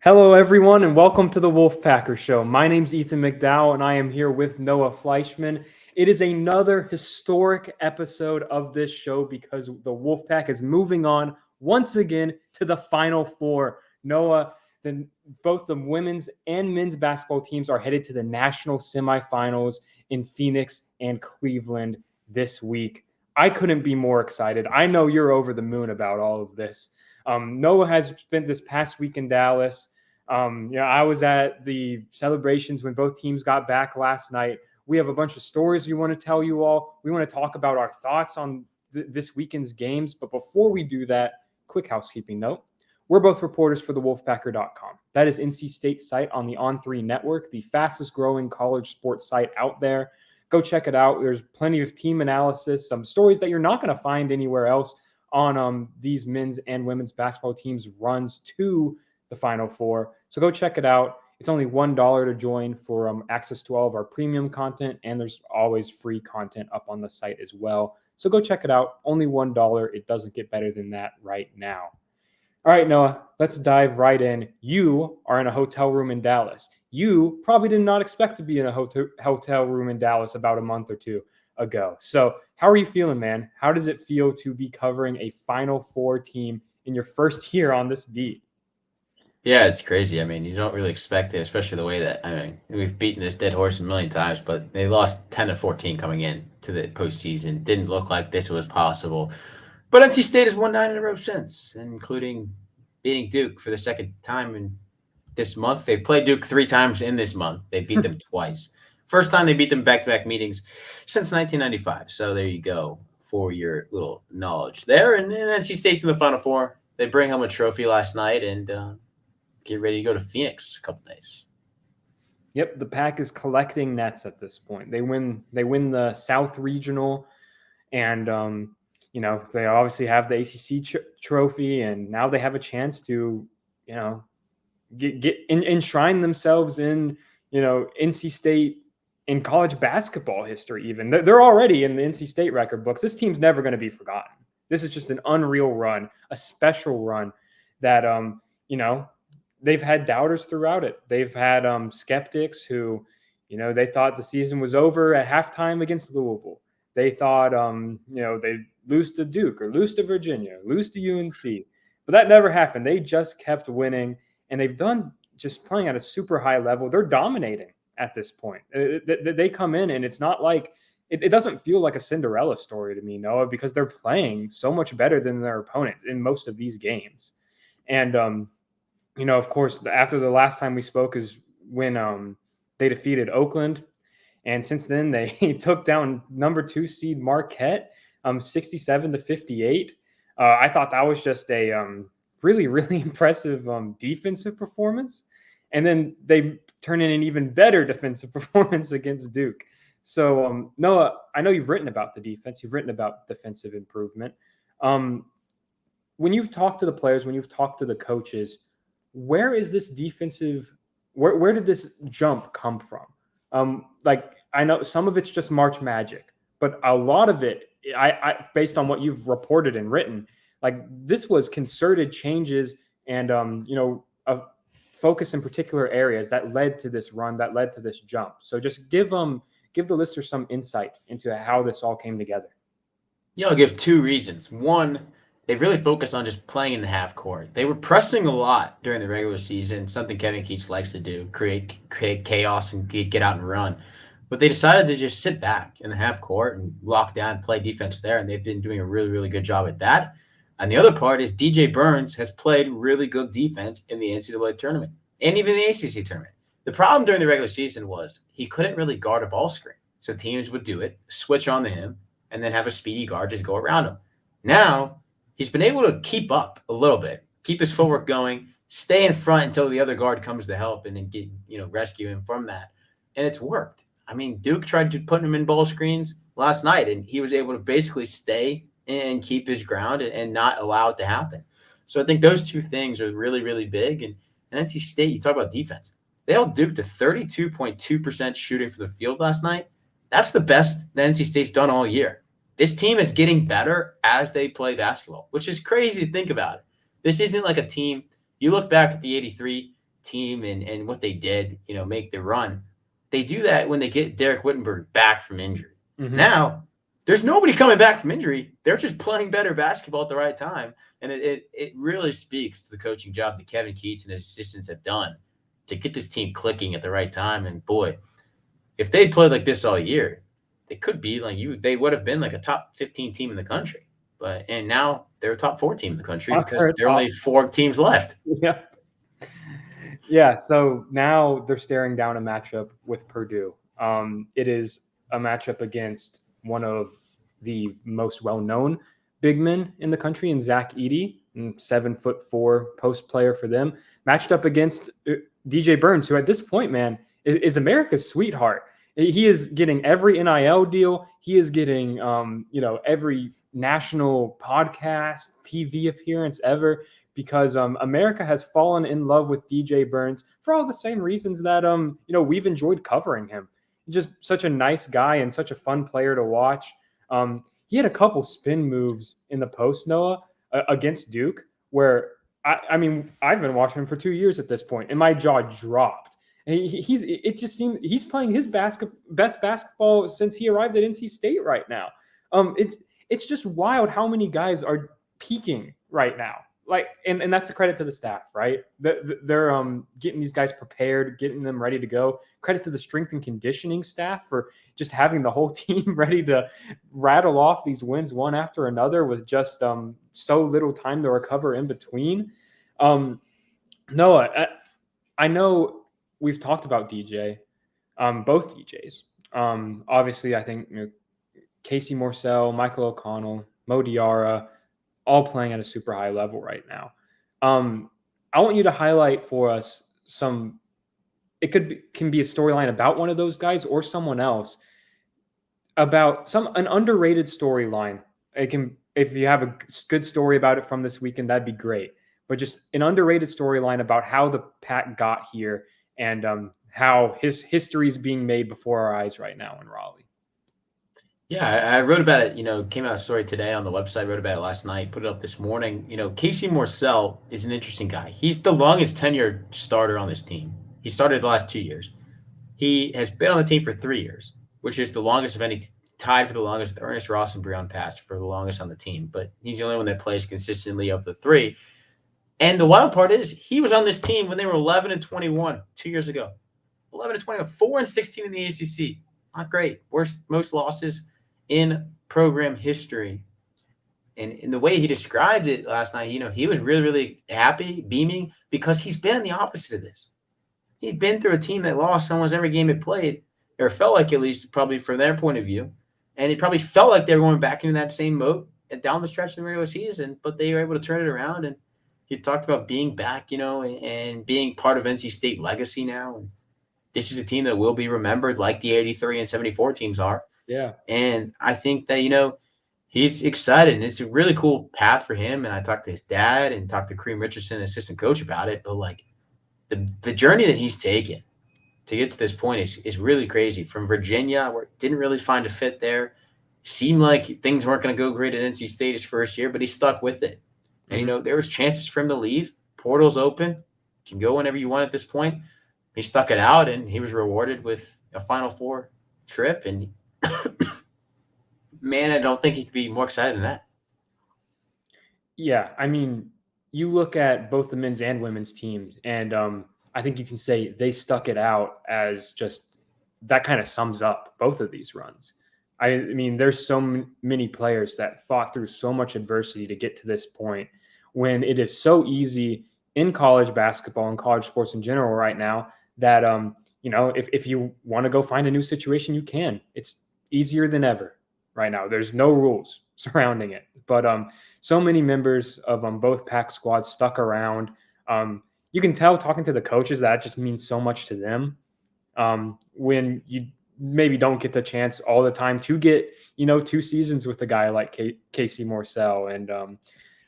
Hello, everyone, and welcome to the Wolfpacker Show. My name's Ethan McDowell, and I am here with Noah Fleischman. It is another historic episode of this show because the Wolfpack is moving on once again to the Final Four. Noah, both the women's and men's basketball teams are headed to the national semifinals in Phoenix and Cleveland this week. I couldn't be more excited. I know you're over the moon about all of this. Noah has spent this past week in Dallas. I was at the celebrations when both teams got back last night. We have a bunch of stories we want to tell you all. We want to talk about our thoughts on this weekend's games. But before we do that, quick housekeeping note. We're both reporters for the Wolfpacker.com. That is NC State's site on the On3 network, the fastest growing college sports site out there. Go check it out. There's plenty of team analysis, some stories that you're not going to find anywhere else on these men's and women's basketball teams' runs to the Final Four. So go check it out. It's only $1 to join for access to all of our premium content, and there's always free content up on the site as well. So go check it out. Only $1. It doesn't get better than that right now. All right, Noah, let's dive right in. You are in a hotel room in Dallas. You probably did not expect to be in a hotel room in Dallas about a month or two ago. So how are you feeling, man? How does it feel to be covering a Final Four team in your first year on this beat? Yeah, it's crazy. I mean, you don't really expect it, especially the way that we've beaten this dead horse a million times, but they lost 10-14 coming in to the postseason. Didn't look like this was possible. But NC State has won 9 in a row since, including beating Duke for the second time in this month. They've played Duke 3 times in this month. They beat them twice. First time they beat them back-to-back meetings since 1995. So there you go for your little knowledge there. And then NC State's in the Final Four. They bring home a trophy last night and get ready to go to Phoenix a couple days. Yep, the Pack is collecting nets at this point. They win the South Regional, and they obviously have the ACC trophy, and now they have a chance to get enshrine themselves in NC State in college basketball history. Even they're already in the NC State record books. This team's never going to be forgotten. This is just an unreal run, a special run that they've had doubters throughout it. They've had skeptics who, they thought the season was over at halftime against Louisville. They thought, they'd lose to Duke or lose to Virginia, lose to UNC. But that never happened. They just kept winning, and they've done just playing at a super high level. They're dominating at this point. They come in, and it's not like it doesn't feel like a Cinderella story to me, Noah, because they're playing so much better than their opponents in most of these games. And of course, after the last time we spoke is when they defeated Oakland. And since then, they took down number 2 seed Marquette, 67-58. I thought that was just a really, really impressive defensive performance. And then they turn in an even better defensive performance against Duke. So, Noah, I know you've written about the defense. You've written about defensive improvement. When you've talked to the players, when you've talked to the coaches, where is this defensive? Where did this jump come from? I know some of it's just March magic, but a lot of it, I based on what you've reported and written, like this was concerted changes and a focus in particular areas that led to this run, that led to this jump. So just give the listeners some insight into how this all came together. Yeah, I'll give 2 reasons. One, they've really focused on just playing in the half court. They were pressing a lot during the regular season, something Kevin Keats likes to do, create chaos and get out and run. But they decided to just sit back in the half court and lock down and play defense there, and they've been doing a really, really good job at that. And the other part is DJ Burns has played really good defense in the NCAA tournament and even the ACC tournament. The problem during the regular season was he couldn't really guard a ball screen. So teams would do it, switch on to him, and then have a speedy guard just go around him. Now, he's been able to keep up a little bit, keep his footwork going, stay in front until the other guard comes to help and then rescue him from that. And it's worked. I mean, Duke tried to put him in ball screens last night, and he was able to basically stay and keep his ground and not allow it to happen. So I think those 2 things are really, really big. And NC State, you talk about defense. They held Duke to 32.2% shooting from the field last night. That's the best that NC State's done all year. This team is getting better as they play basketball, which is crazy to think about. This isn't like a team. You look back at the 83 team and what they did, make the run. They do that when they get Derek Whittenberg back from injury. Mm-hmm. Now, there's nobody coming back from injury. They're just playing better basketball at the right time. And it really speaks to the coaching job that Kevin Keats and his assistants have done to get this team clicking at the right time. And boy, if they played like this all year, they could be they would have been like a top 15 team in the country. And now they're a top 4 team in the country because there are only 4 teams left. Yeah. Yeah. So now they're staring down a matchup with Purdue. It is a matchup against one of the most well-known big men in the country in Zach Edey, 7'4" post player for them, matched up against DJ Burns, who at this point, man, is America's sweetheart. He is getting every NIL deal. He is getting, every national podcast, TV appearance ever, because America has fallen in love with DJ Burns for all the same reasons that, we've enjoyed covering him. Just such a nice guy and such a fun player to watch. He had a couple spin moves in the post, Noah, against Duke, where I've been watching him for 2 years at this point, and my jaw dropped. And it just seemed he's playing his best basketball since he arrived at NC State right now. It's just wild how many guys are peaking right now. And that's a credit to the staff, right? They're getting these guys prepared, getting them ready to go. Credit to the strength and conditioning staff for just having the whole team ready to rattle off these wins one after another with just so little time to recover in between. Noah, I know we've talked about DJ, both DJs. Obviously, I think Casey Morsell, Michael O'Connell, Mo Diarra, all playing at a super high level right now. I want you to highlight for us it can be a storyline about one of those guys or someone else, about an underrated storyline. If you have a good story about it from this weekend, that'd be great. But just an underrated storyline about how the Pack got here and how his history is being made before our eyes right now in Raleigh. Yeah, I wrote about it, came out a story today on the website, wrote about it last night, put it up this morning. Casey Morsell is an interesting guy. He's the longest tenured starter on this team. He started the last 2 years. He has been on the team for 3 years, which is the longest of any, tied for the longest with Ernest Ross and Breon Pass for the longest on the team. But he's the only one that plays consistently of the 3. And the wild part is he was on this team when they were 11-21 2 years ago. 11-21, 4-16 in the ACC. Not great. Most losses in program history. And in the way he described it last night, he was really, really happy, beaming, because he's been in the opposite of this. He'd been through a team that lost almost every game it played, or felt like, at least probably from their point of view. And it probably felt like they were going back into that same mode down the stretch of the regular season, but they were able to turn it around. And he talked about being back, and being part of NC State legacy now. And this is a team that will be remembered like the 83 and 74 teams are. Yeah. And I think that, he's excited, and it's a really cool path for him. And I talked to his dad and talked to Kareem Richardson, assistant coach, about it. But the journey that he's taken to get to this point is really crazy. From Virginia, where didn't really find a fit there, seemed like things weren't going to go great at NC State his first year, but he stuck with it. And, there was chances for him to leave. Portal's open. You can go whenever you want at this point. He stuck it out, and he was rewarded with a Final Four trip. And, man, I don't think he could be more excited than that. Yeah, you look at both the men's and women's teams, and I think you can say they stuck it out as just that kind of sums up both of these runs. There's so many players that fought through so much adversity to get to this point, when it is so easy in college basketball and college sports in general right now that, if you want to go find a new situation, you can. It's easier than ever right now. There's no rules surrounding it. But so many members of both Pack squads stuck around. You can tell talking to the coaches that just means so much to them. When you maybe don't get the chance all the time to get, 2 seasons with a guy like Casey Morsell and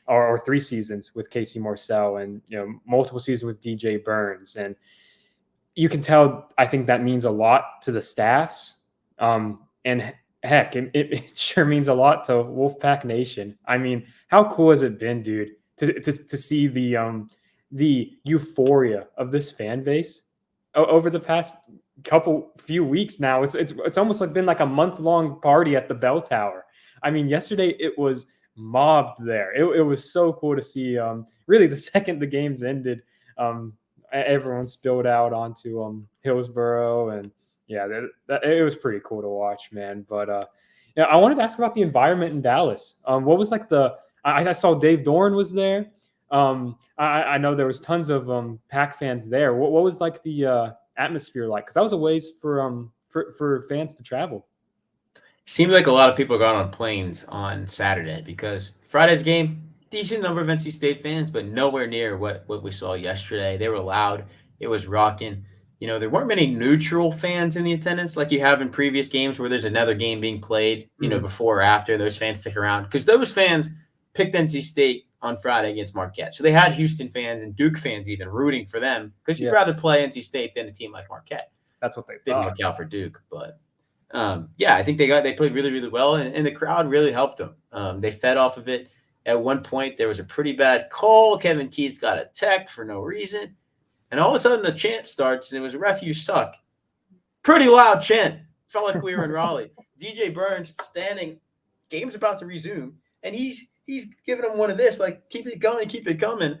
or 3 seasons with Casey Morsell and, multiple seasons with DJ Burns. And you can tell, I think that means a lot to the staffs. And heck, it sure means a lot to Wolfpack Nation. How cool has it been, dude, to see the the euphoria of this fan base over the past few weeks now. It's almost like been like a month-long party at the bell tower. I mean, yesterday it was mobbed there. It was so cool to see. Really, the second the games ended, everyone spilled out onto Hillsborough, and yeah, it was pretty cool to watch, man. But yeah, I wanted to ask about the environment in Dallas. What was like I saw Dave Doran was there. I know there was tons of Pack fans there. What was like the atmosphere like? Because that was a ways for fans to travel. Seemed like a lot of people got on planes on Saturday because Friday's game, decent number of NC State fans, but nowhere near what we saw yesterday. They were loud. It was rocking. There weren't many neutral fans in the attendance like you have in previous games where there's another game being played, before or after. Those fans stick around because those fans picked NC State on Friday against Marquette. So they had Houston fans and Duke fans even rooting for them because you'd rather play NC State than a team like Marquette. That's what they thought. Didn't work out for Duke, but I think they played really, really well, and the crowd really helped them. They fed off of it. At one point, there was a pretty bad call. Kevin Keats got a tech for no reason, and all of a sudden, a chant starts, and it was "Ref, you suck." Pretty loud chant. Felt like we were in Raleigh. DJ Burns standing. Game's about to resume, and he's giving them one of this, like keep it going, keep it coming.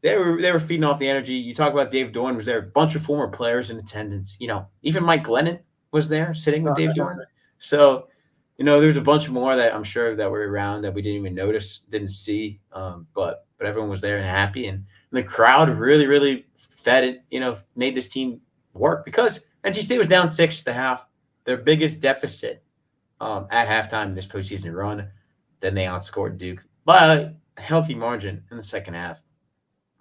They were feeding off the energy. You talk about Dave Doran was there. A bunch of former players in attendance. Even Mike Glennon was there sitting with Dave Doran. So, there's a bunch more that I'm sure that were around that we didn't even notice, didn't see. But everyone was there and happy. And the crowd really, really fed it, made this team work because NC State was down 6 at the half, their biggest deficit at halftime in this postseason run. Then they outscored Duke by a healthy margin in the second half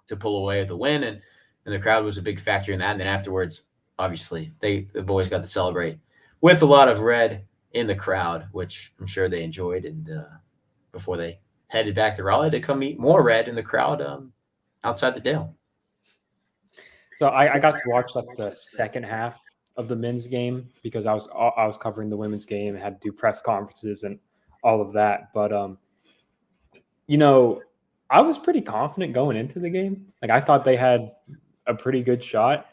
to pull away with the win. And the crowd was a big factor in that. And then afterwards, obviously, the boys got to celebrate with a lot of red in the crowd, which I'm sure they enjoyed. And before they headed back to Raleigh to come meet more red in the crowd outside the Dale. So I got to watch like the second half of the men's game because I was covering the women's game and had to do press conferences and all of that. But I was pretty confident going into the game. Like I thought they had a pretty good shot.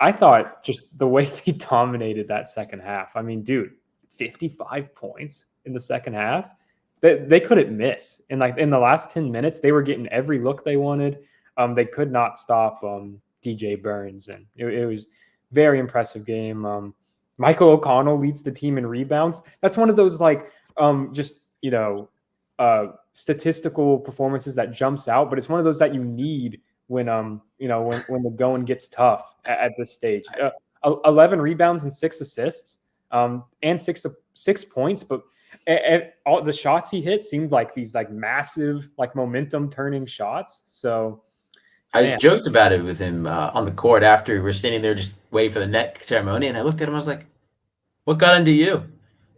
I thought just the way they dominated that second half. I mean, dude, 55 points in the second half. They couldn't miss. And like in the last 10 minutes, they were getting every look they wanted. They could not stop DJ Burns, and it was very impressive game. Michael O'Connell leads the team in rebounds. That's one of those like statistical performances that jumps out, but it's one of those that you need when when the going gets tough at this stage. 11 rebounds and 6 assists, and 6 points, but all the shots he hit seemed like these like massive like momentum turning shots. So I joked about it with him on the court after we were standing there just waiting for the net ceremony, and I looked at him. I was like, "What got into you?"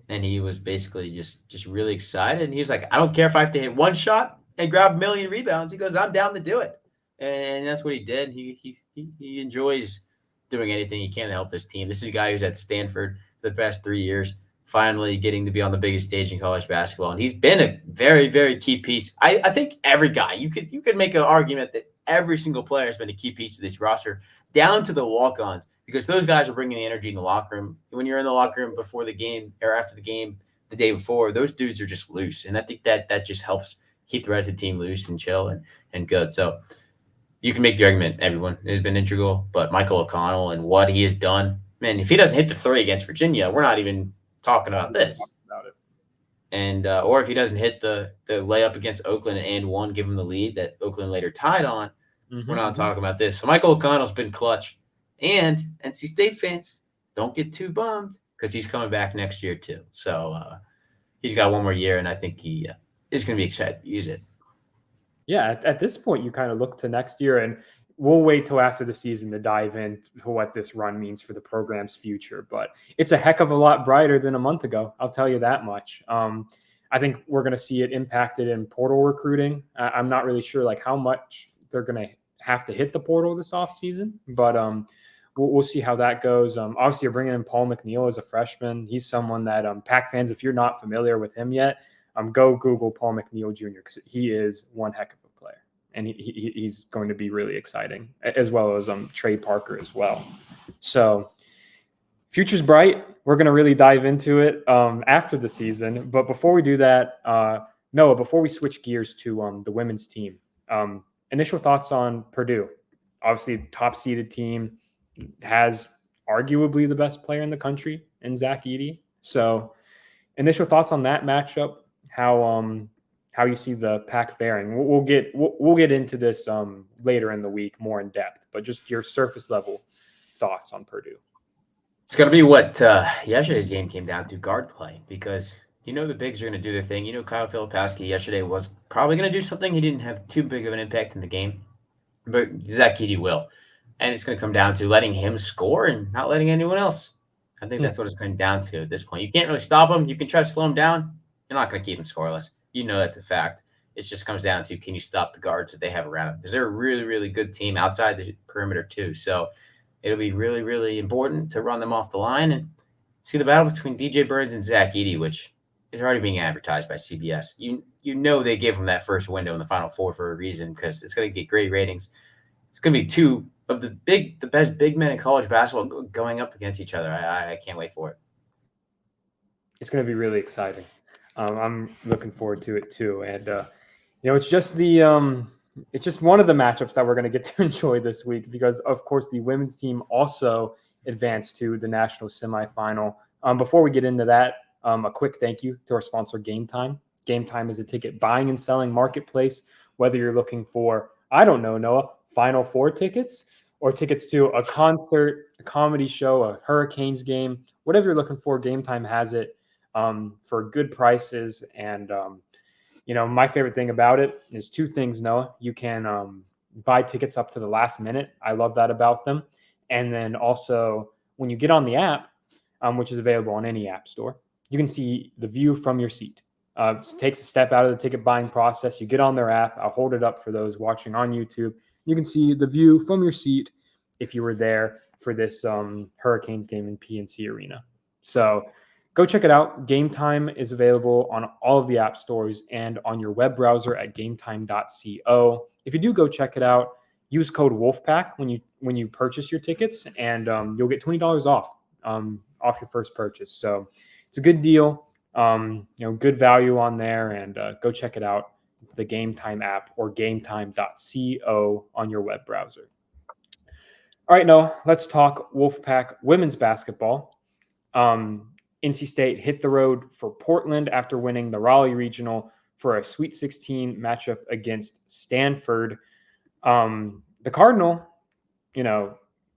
And he was basically just really excited. And he was like, "I don't care if I have to hit one shot and grab a million rebounds." He goes, "I'm down to do it," and that's what he did. He enjoys doing anything he can to help this team. This is a guy who's at Stanford for the past 3 years, finally getting to be on the biggest stage in college basketball, and he's been a very, very key piece. I think every guy you could make an argument that every single player has been a key piece of this roster, down to the walk-ons, because those guys are bringing the energy in the locker room. When you're in the locker room before the game or after the game, the day before, those dudes are just loose, and I think that just helps keep the rest of the team loose and chill and good. So you can make the argument everyone has been integral, but Michael O'Connell and what he has done, man, if he doesn't hit the 3 against Virginia, we're not even talking about this. And or if he doesn't hit the layup against Oakland and one, give him the lead that Oakland later tied on, we're not talking about this. So Michael O'Connell's been clutch. And NC State fans, don't get too bummed because he's coming back next year too. So he's got one more year, and I think he is going to be excited to use it. Yeah, at this point, you kind of look to next year, and we'll wait till after the season to dive into what this run means for the program's future. But it's a heck of a lot brighter than a month ago. I'll tell you that much. I think we're going to see it impacted in portal recruiting. I'm not really sure like how much they're going to have to hit the portal this offseason, but we'll see how that goes. Obviously, you're bringing in Paul McNeil as a freshman. He's someone that Pack fans, if you're not familiar with him yet, go Google Paul McNeil Jr. because he is one heck of a player. and he's going to be really exciting, as well as Trey Parker as well. So future's bright. We're going to really dive into it after the season. But before we do that, Noah, before we switch gears to the women's team, initial thoughts on Purdue. Obviously, top-seeded team, has arguably the best player in the country in Zach Edey. So initial thoughts on that matchup, how you see the Pack faring. We'll get into this later in the week more in depth, but just your surface level thoughts on Purdue. It's going to be what yesterday's game came down to, guard play, because the bigs are going to do their thing. Kyle Filipowski yesterday was probably going to do something. He didn't have too big of an impact in the game, but Zach Edey will. And it's going to come down to letting him score and not letting anyone else. I think that's what it's going down to at this point. You can't really stop him. You can try to slow him down. You're not going to keep him scoreless. That's a fact. It just comes down to, can you stop the guards that they have around him? Because they're a really, really good team outside the perimeter too. So it'll be really, really important to run them off the line and see the battle between DJ Burns and Zach Edey, which is already being advertised by CBS. They gave him that first window in the Final Four for a reason, because it's going to get great ratings. It's going to be two of the best big men in college basketball going up against each other. I can't wait for it. It's going to be really exciting. I'm looking forward to it too. And it's just it's just one of the matchups that we're going to get to enjoy this week, because of course the women's team also advanced to the national semifinal. Before we get into that, a quick thank you to our sponsor, Game Time. Game Time is a ticket buying and selling marketplace. Whether you're looking for, I don't know, Noah, Final Four tickets, or tickets to a concert, a comedy show, a Hurricanes game, whatever you're looking for, Game Time has it for good prices. And, my favorite thing about it is two things, Noah. You can buy tickets up to the last minute. I love that about them. And then also, when you get on the app, which is available on any app store, you can see the view from your seat. It takes a step out of the ticket buying process. You get on their app. I'll hold it up for those watching on YouTube. You can see the view from your seat if you were there for this Hurricanes game in PNC Arena. So go check it out. Game Time is available on all of the app stores and on your web browser at gametime.co. If you do go check it out, use code Wolfpack when you purchase your tickets, and you'll get $20 off your first purchase. So it's a good deal. Good value on there, and go check it out, the Game Time app or gametime.co on your web browser. All right, Noah, let's talk Wolfpack women's basketball. NC State hit the road for Portland after winning the Raleigh Regional for a Sweet 16 matchup against Stanford. The Cardinal,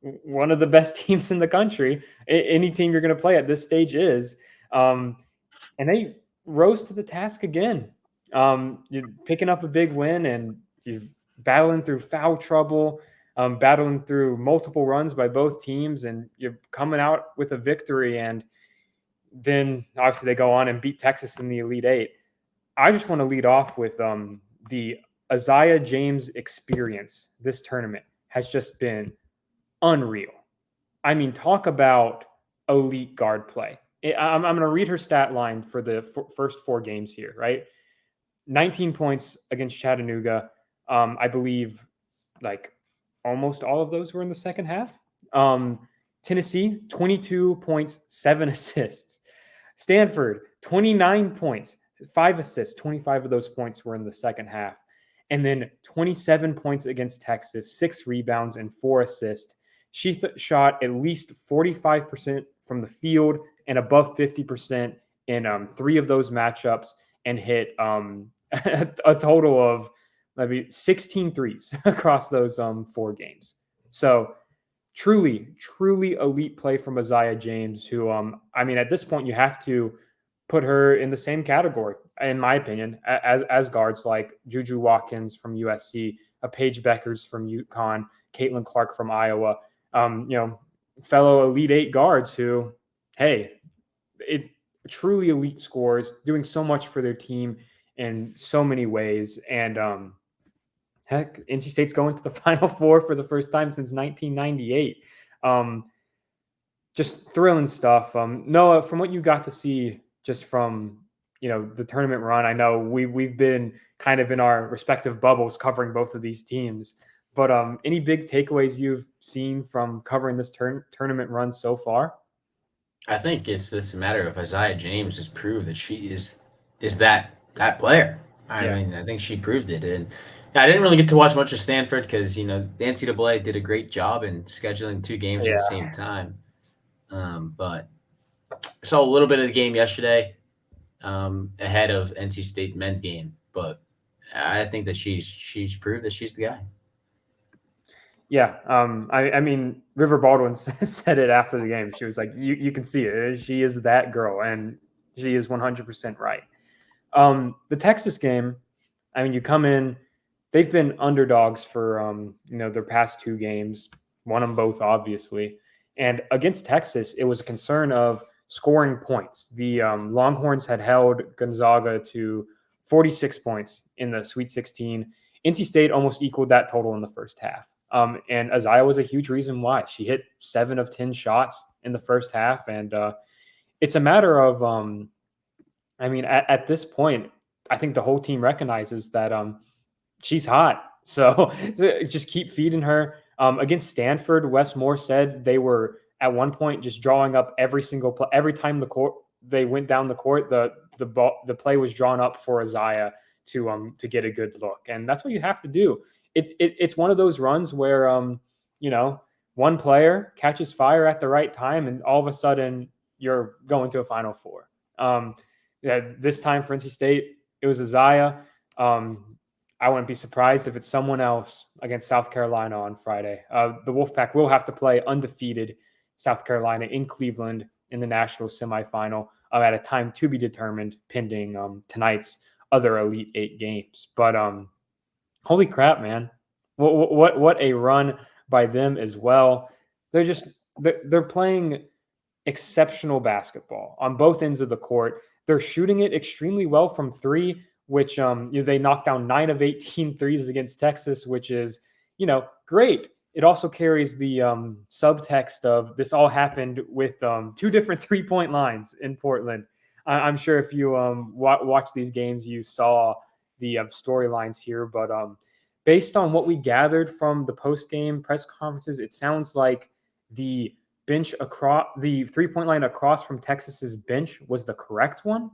one of the best teams in the country. Any team you're going to play at this stage is. And they rose to the task again. You're picking up a big win, and you're battling through foul trouble, battling through multiple runs by both teams, and you're coming out with a victory. And then obviously they go on and beat Texas in the Elite Eight. I just want to lead off with the Isaiah James experience. This tournament has just been unreal. I mean, talk about elite guard play. I'm going to read her stat line for the first four games here, right? 19 points against Chattanooga. I believe almost all of those were in the second half. Tennessee, 22 points, 7 assists. Stanford, 29 points, 5 assists. 25 of those points were in the second half. And then 27 points against Texas, 6 rebounds and 4 assists. She shot at least 45% from the field and above 50% in 3 of those matchups, and hit a total of maybe 16 threes across those 4 games. So truly elite play from Isaiah James, who, at this point you have to put her in the same category, in my opinion, as guards like Juju Watkins from USC, Paige Beckers from UConn, Caitlin Clark from Iowa, fellow Elite Eight guards who, hey, it's truly elite scores, doing so much for their team in so many ways. And heck, NC State's going to the Final Four for the first time since 1998. Just thrilling stuff. Noah, from what you got to see just from, the tournament run. I know we've been kind of in our respective bubbles covering both of these teams. But any big takeaways you've seen from covering this tournament run so far? I think it's this matter of Isaiah James has proved that she is that player. I Yeah. mean, I think she proved it, and I didn't really get to watch much of Stanford because the NCAA did a great job in scheduling two games at the Yeah. same time. But I saw a little bit of the game yesterday ahead of NC State men's game, but I think that she's proved that she's the guy. Yeah. I mean, River Baldwin said it after the game. She was like, you can see it. She is that girl. And she is 100% right. The Texas game, I mean, you come in, they've been underdogs for, their past two games, won them both, obviously. And against Texas, it was a concern of scoring points. The Longhorns had held Gonzaga to 46 points in the Sweet 16. NC State almost equaled that total in the first half. And Isaiah was a huge reason why. She hit 7 of 10 shots in the first half. And it's a matter of, I mean, at this point, I think the whole team recognizes that she's hot. So just keep feeding her. Against Stanford, Wes Moore said they were at one point just drawing up every single play. Every time they went down the court, the play was drawn up for Isaiah to get a good look, and that's what you have to do. It's one of those runs where one player catches fire at the right time, and all of a sudden you're going to a Final Four. Yeah, this time for NC State, it was Isaiah. I wouldn't be surprised if it's someone else against South Carolina on Friday. The Wolfpack will have to play undefeated South Carolina in Cleveland in the national semifinal at a time to be determined, pending tonight's other Elite Eight games. But holy crap, man! What a run by them as well. They're playing exceptional basketball on both ends of the court. They're shooting it extremely well from three, which they knocked down 9 of 18 threes against Texas, which is great. It also carries the subtext of this all happened with two different 3-point lines in Portland. I'm sure if you watch these games, you saw the storylines here. But based on what we gathered from the post-game press conferences, it sounds like the bench across the 3-point line across from Texas's bench was the correct one,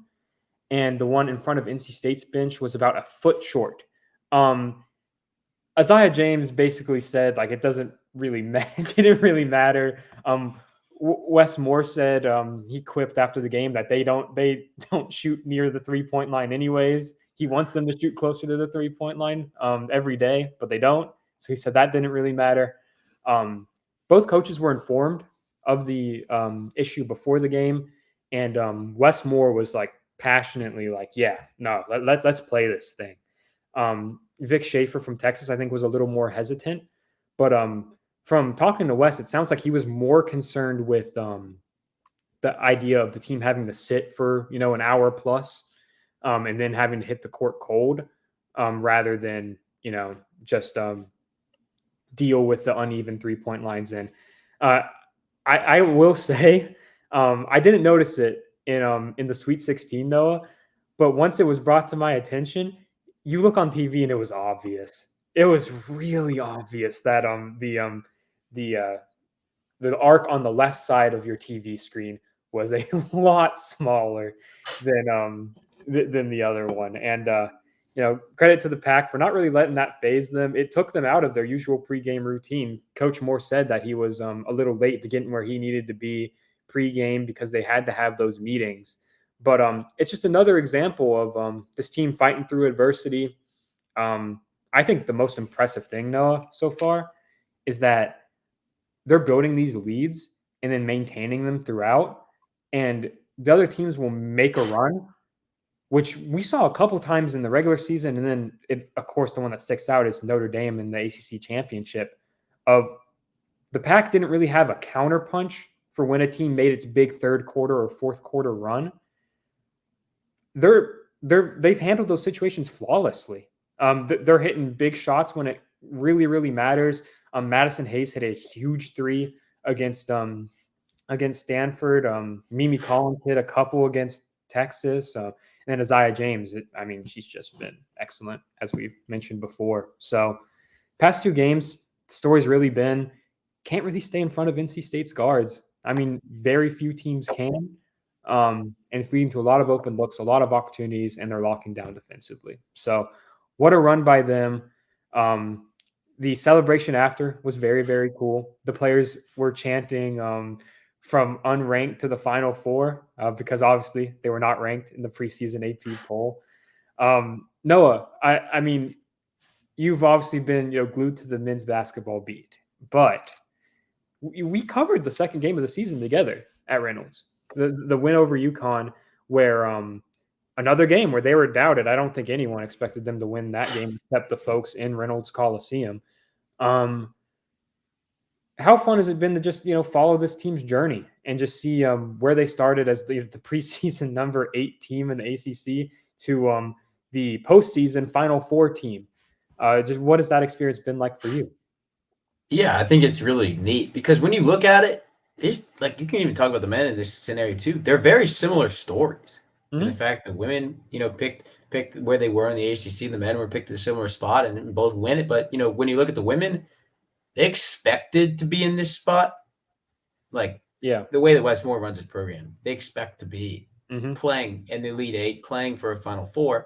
and the one in front of NC State's bench was about a foot short. Isaiah James basically said like it doesn't really it didn't really matter. Wes Moore said he quipped after the game that they don't shoot near the 3-point line anyways. He wants them to shoot closer to the 3-point line every day, but they don't. So he said that didn't really matter. Both coaches were informed of the issue before the game, and Wes Moore was like passionately like, yeah, no, let's play this thing. Vic Schaefer from Texas, I think, was a little more hesitant, but from talking to Wes, it sounds like he was more concerned with the idea of the team having to sit for an hour plus, and then having to hit the court cold, rather than just deal with the uneven 3-point lines. And I will say, I didn't notice it in the Sweet 16 though, but once it was brought to my attention, you look on TV and it was obvious. It was really obvious that the arc on the left side of your TV screen was a lot smaller than the other one. And credit to the Pack for not really letting that phase them. It took them out of their usual pregame routine. Coach Moore said that he was a little late to getting where he needed to be pregame because they had to have those meetings. But it's just another example of this team fighting through adversity. I think the most impressive thing, Noah, so far is that they're building these leads and then maintaining them throughout. And the other teams will make a run, which we saw a couple times in the regular season. And then, of course, the one that sticks out is Notre Dame in the ACC championship. Of the Pack didn't really have a counterpunch for when a team made its big third quarter or fourth quarter run. They've handled those situations flawlessly. They're hitting big shots when it really, really matters. Madison Hayes hit a huge 3 against Stanford. Mimi Collins hit a couple against Texas. And then Isaiah James, she's just been excellent, as we've mentioned before. So past 2 games, the story's really been can't really stay in front of NC State's guards. Very few teams can. And it's leading to a lot of open looks, a lot of opportunities, and they're locking down defensively. So what a run by them. The celebration after was very, very cool. The players were chanting from unranked to the Final Four because obviously they were not ranked in the preseason AP poll. Noah, you've obviously been glued to the men's basketball beat, but we covered the second game of the season together at Reynolds. The win over UConn, where another game where they were doubted. I don't think anyone expected them to win that game except the folks in Reynolds Coliseum. How fun has it been to just follow this team's journey and just see where they started as the preseason number 8 team in the ACC to the postseason Final Four team? Just what has that experience been like for you? Yeah, I think it's really neat because when you look at it, it's like you can even talk about the men in this scenario too. They're very similar stories. And the fact that women, picked where they were in the ACC, the men were picked at a similar spot and both win it. But when you look at the women, they expected to be in this spot. Like the way that Westmore runs his program, they expect to be playing in the Elite Eight, playing for a Final Four,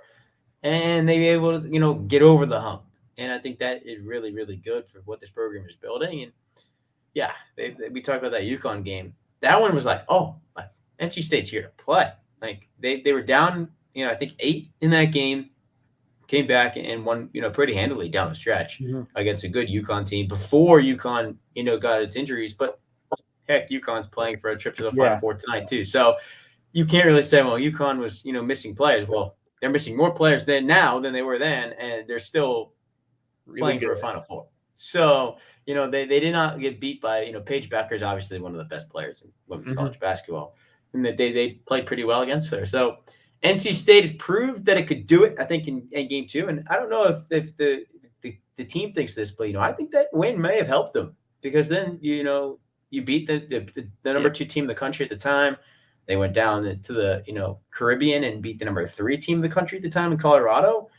and they be able to, get over the hump. And I think that is really, really good for what this program is building. And yeah, we talked about that UConn game. That one was like, NC State's here to play. Like they were down, I think 8 in that game, came back and won, pretty handily down the stretch against a good UConn team before UConn, got its injuries. But heck, UConn's playing for a trip to the Final Four tonight too. So you can't really say, well, UConn was, missing players. Well, they're missing more players than they were then, and they're still really playing for a Final Four. So, they did not get beat by, Paige Becker's obviously one of the best players in women's college basketball, and that they played pretty well against her. So NC State has proved that it could do it, I think, in game 2. And I don't know if the team thinks this, but, I think that win may have helped them because then, you beat the number 2 team in the country at the time. They went down to the, Caribbean and beat the number 3 team in the country at the time in Colorado.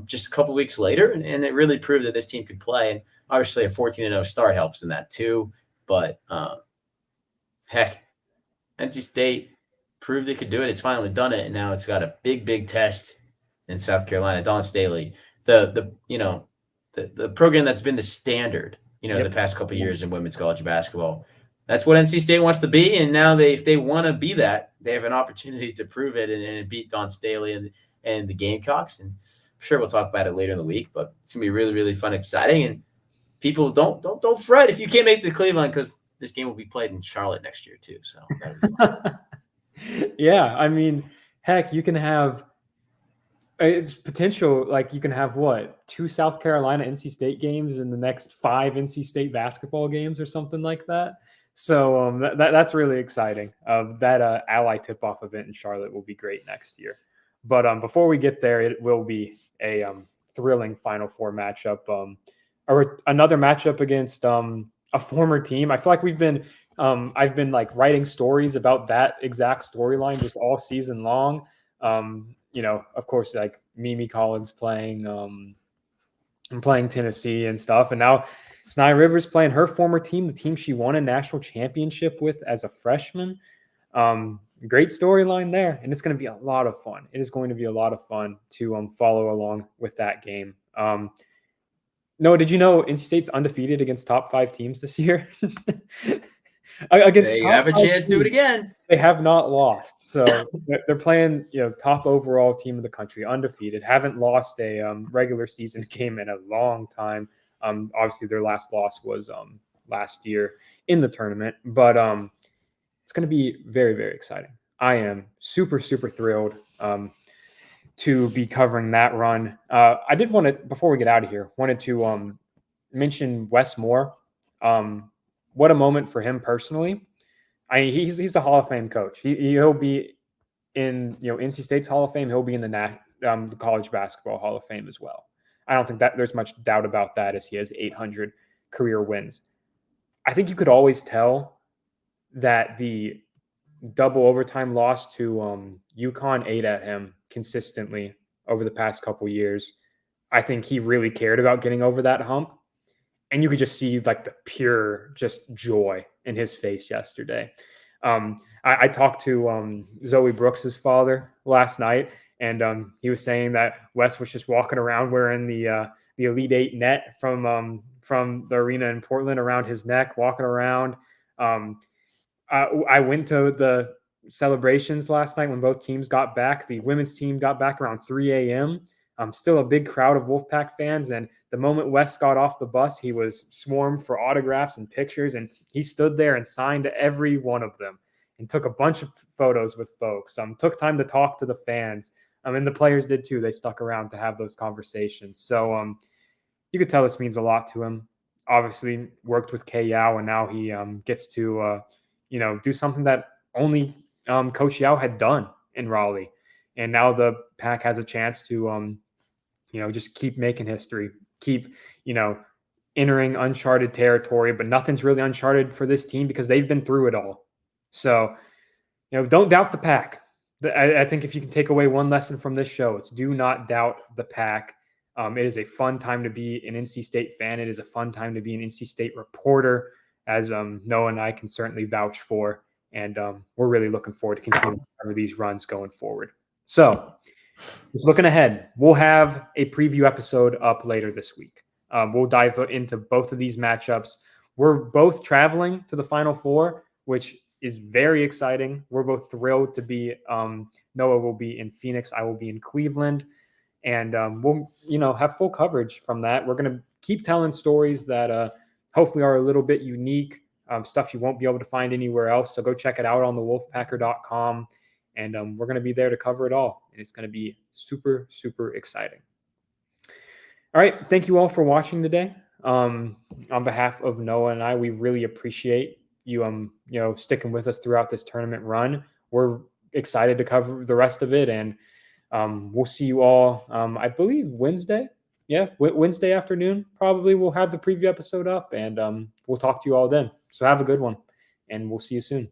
Just a couple weeks later, and it really proved that this team could play. And obviously, a 14-0 start helps in that too. But heck, NC State proved it could do it. It's finally done it, and now it's got a big, big test in South Carolina. Dawn Staley, the program that's been the standard, the past couple of years in women's college basketball. That's what NC State wants to be, and now if they want to be that, they have an opportunity to prove it and beat Dawn Staley and the Gamecocks. And sure, we'll talk about it later in the week, but it's gonna be really, really fun, exciting, and people don't fret if you can't make the Cleveland because this game will be played in Charlotte next year too. So, yeah, heck, you can have it's potential. Like you can have 2 South Carolina NC State games in the next 5 NC State basketball games or something like that. So that's really exciting. That Ally tip-off event in Charlotte will be great next year. But before we get there, it will be a thrilling Final Four matchup, or another matchup against a former team. I feel like I've been like writing stories about that exact storyline just all season long. Of course, like Mimi Collins playing Tennessee and stuff, and now Snia Rivers playing her former team, the team she won a national championship with as a freshman. Great storyline there, and it's going to be a lot of fun. It is going to be a lot of fun to follow along with that game. Noah, did you know NC State's undefeated against top 5 teams this year? Against they have a chance to do it again. They have not lost, so they're playing top overall team in the country, undefeated. Haven't lost a regular season game in a long time. Obviously, their last loss was last year in the tournament, but it's going to be very, very exciting. I am super, super thrilled to be covering that run. I did want to, before we get out of here, wanted to mention Wes Moore. What a moment for him personally. He's a Hall of Fame coach. He'll be in NC State's Hall of Fame. He'll be in the College Basketball Hall of Fame as well. I don't think that there's much doubt about that, as he has 800 career wins. I think you could always tell that the double overtime loss to UConn ate at him consistently over the past couple years. I think he really cared about getting over that hump. And you could just see like the pure just joy in his face yesterday. I talked to Zoe Brooks's father last night, and he was saying that Wes was just walking around wearing the Elite Eight net from the arena in Portland around his neck, walking around. I went to the celebrations last night when both teams got back. The women's team got back around 3 a.m. Still a big crowd of Wolfpack fans. And the moment Wes got off the bus, he was swarmed for autographs and pictures. And he stood there and signed every one of them and took a bunch of photos with folks. Took time to talk to the fans. And the players did too. They stuck around to have those conversations. So you could tell this means a lot to him. Obviously worked with Kay Yao, and now he gets to do something that only Coach Yao had done in Raleigh. And now the Pack has a chance to, just keep making history, keep, entering uncharted territory. But nothing's really uncharted for this team because they've been through it all. So, don't doubt the Pack. I think if you can take away one lesson from this show, it's do not doubt the Pack. It is a fun time to be an NC State fan. It is a fun time to be an NC State reporter, as Noah and I can certainly vouch for. And we're really looking forward to continuing to cover these runs going forward. So looking ahead, we'll have a preview episode up later this week. We'll dive into both of these matchups. We're both traveling to the Final Four, which is very exciting. We're both thrilled to be Noah will be in Phoenix. I will be in Cleveland. And we'll, have full coverage from that. We're going to keep telling stories that hopefully are a little bit unique, stuff you won't be able to find anywhere else. So go check it out on the wolfpacker.com. And we're going to be there to cover it all. And it's going to be super, super exciting. All right. Thank you all for watching today. On behalf of Noah and I, we really appreciate you, sticking with us throughout this tournament run. We're excited to cover the rest of it. And we'll see you all, I believe, Wednesday. Yeah, Wednesday afternoon, probably we'll have the preview episode up, and we'll talk to you all then. So have a good one, and we'll see you soon.